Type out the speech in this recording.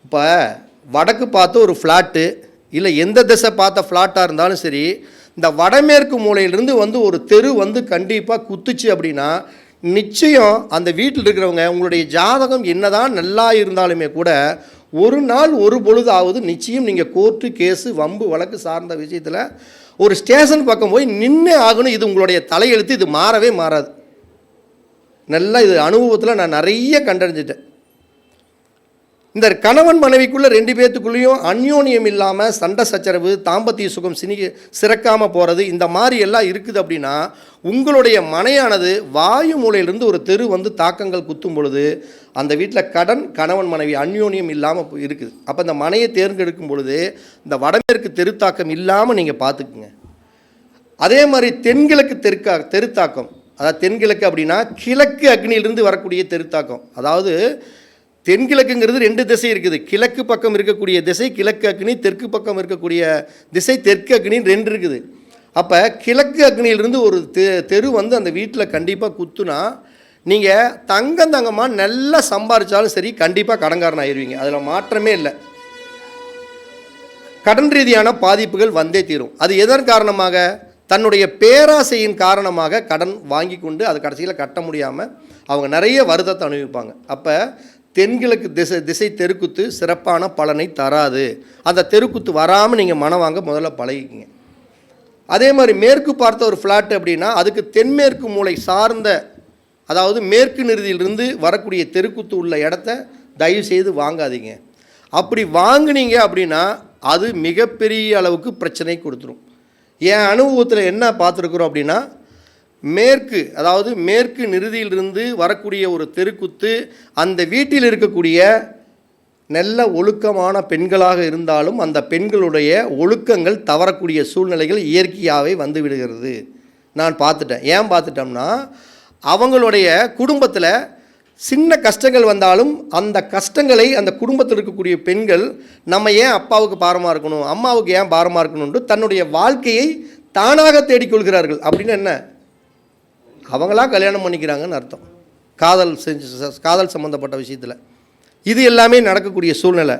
இப்போ வடக்கு பார்த்து ஒரு ஃப்ளாட்டு இல்லை எந்த திசை பார்த்த ஃப்ளாட்டாக இருந்தாலும் சரி, இந்த வடமேற்கு மூலையிலிருந்து வந்து ஒரு தெரு வந்து கண்டிப்பாக குத்துச்சு அப்படின்னா நிச்சயம் அந்த வீட்டில் இருக்கிறவங்க உங்களுடைய ஜாதகம் என்னதான் நல்லா இருந்தாலுமே கூட ஒரு நாள் ஒரு பொழுதாவது நிச்சயம் நீங்கள் கோர்ட்டு கேஸு வம்பு வழக்கு சார்ந்த விஷயத்தில் ஒரு ஸ்டேஷன் பக்கம் போய் நின்று ஆகணும். இது உங்களுடைய தலையெழுத்து, இது மாறவே மாறாது. நல்லா இது அனுபவத்தில் நான் நிறைய கண்டறிஞ்சிட்டேன். இந்த கணவன் மனைவிக்குள்ளே 2 பேர்த்துக்குள்ளேயும் அந்யோன்யம் இல்லாமல் சண்டை சச்சரவு, தாம்பத்திய சுகம் சிறக்காமல் போகிறது, இந்த மாதிரி எல்லாம் இருக்குது அப்படின்னா உங்களுடைய மனையானது வாயு மூலையிலிருந்து ஒரு தெரு வந்து தாக்கங்கள் குத்தும் பொழுது அந்த வீட்டில் கணவன் மனைவி அந்யோன்யம் இல்லாமல் இருக்குது. அப்போ இந்த மனையை தேர்ந்தெடுக்கும் பொழுது இந்த வடமேற்கு தெருத்தாக்கம் இல்லாமல் நீங்கள் பார்த்துக்குங்க. அதே மாதிரி தென்கிழக்கு தெருத்தாக்கம், அதாவது தென்கிழக்கு அப்படின்னா கிழக்கு அக்னியிலிருந்து வரக்கூடிய தெருத்தாக்கம். அதாவது தென்கிழக்குங்கிறது 2 திசை இருக்குது. கிழக்கு பக்கம் இருக்கக்கூடிய திசை கிழக்கு அக்னி, தெற்கு பக்கம் இருக்கக்கூடிய திசை தெற்கு அக்னின்னு 2 இருக்குது. அப்போ கிழக்கு அக்னியிலிருந்து ஒரு தெரு வந்து அந்த வீட்டில் கண்டிப்பாக குத்துனா நீங்கள் தங்கமாக நல்லா சம்பாதிச்சாலும் சரி கண்டிப்பாக கடன்காரன் ஆயிடுவீங்க. அதில் மாற்றமே இல்லை. கடன் ரீதியான பாதிப்புகள் வந்தே தீரும். அது எதன் காரணமாக? தன்னுடைய பேராசையின் காரணமாக கடன் வாங்கி கொண்டு அது கடைசியில் கட்ட முடியாமல் அவங்க நிறைய வருத்தத்தை அனுபவிப்பாங்க. அப்போ தென்கிழக்கு திசை தெருக்குத்து சிறப்பான பலனை தராது. அந்த தெருக்குத்து வராமல் நீங்கள் மனம் வாங்க முதல்ல பழகிக்கிங்க. அதே மாதிரி மேற்கு பார்த்த ஒரு ஃப்ளாட் அப்படின்னா அதுக்கு தென்மேற்கு மூலை சார்ந்த, அதாவது மேற்கு நிறுதியிலிருந்து வரக்கூடிய தெருக்குத்து உள்ள இடத்த தயவு செய்து வாங்காதீங்க. அப்படி வாங்கினீங்க அப்படின்னா அது மிகப்பெரிய அளவுக்கு பிரச்சனை கொடுத்துரும். என் அனுபவத்தில் என்ன பார்த்துருக்குறோம் அப்படின்னா, அதாவது மேற்கு நிறுதியிலிருந்து வரக்கூடிய ஒரு தெருக்குத்து அந்த வீட்டில் இருக்கக்கூடிய நல்ல ஒழுக்கமான பெண்களாக இருந்தாலும் அந்த பெண்களுடைய ஒழுக்கங்கள் தவறக்கூடிய சூழ்நிலைகள் இயற்கையாகவே வந்து விடுகிறது. நான் பார்த்துட்டேன். ஏன் பார்த்துட்டோம்னா, அவங்களுடைய குடும்பத்தில் சின்ன கஷ்டங்கள் வந்தாலும் அந்த கஷ்டங்களை அந்த குடும்பத்தில் இருக்கக்கூடிய பெண்கள் நம்ம ஏன் அப்பாவுக்கு பாரமாக இருக்கணும், அம்மாவுக்கு ஏன் பாரமாக இருக்கணும்னு தன்னுடைய வாழ்க்கையை தானாக தேடிக்கொள்கிறார்கள். அப்படின்னு என்ன, அவங்களா கல்யாணம் பண்ணிக்கிறாங்கன்னு அர்த்தம். காதல் சம்மந்தப்பட்ட விஷயத்தில் இது எல்லாமே நடக்கக்கூடிய சூழ்நிலை.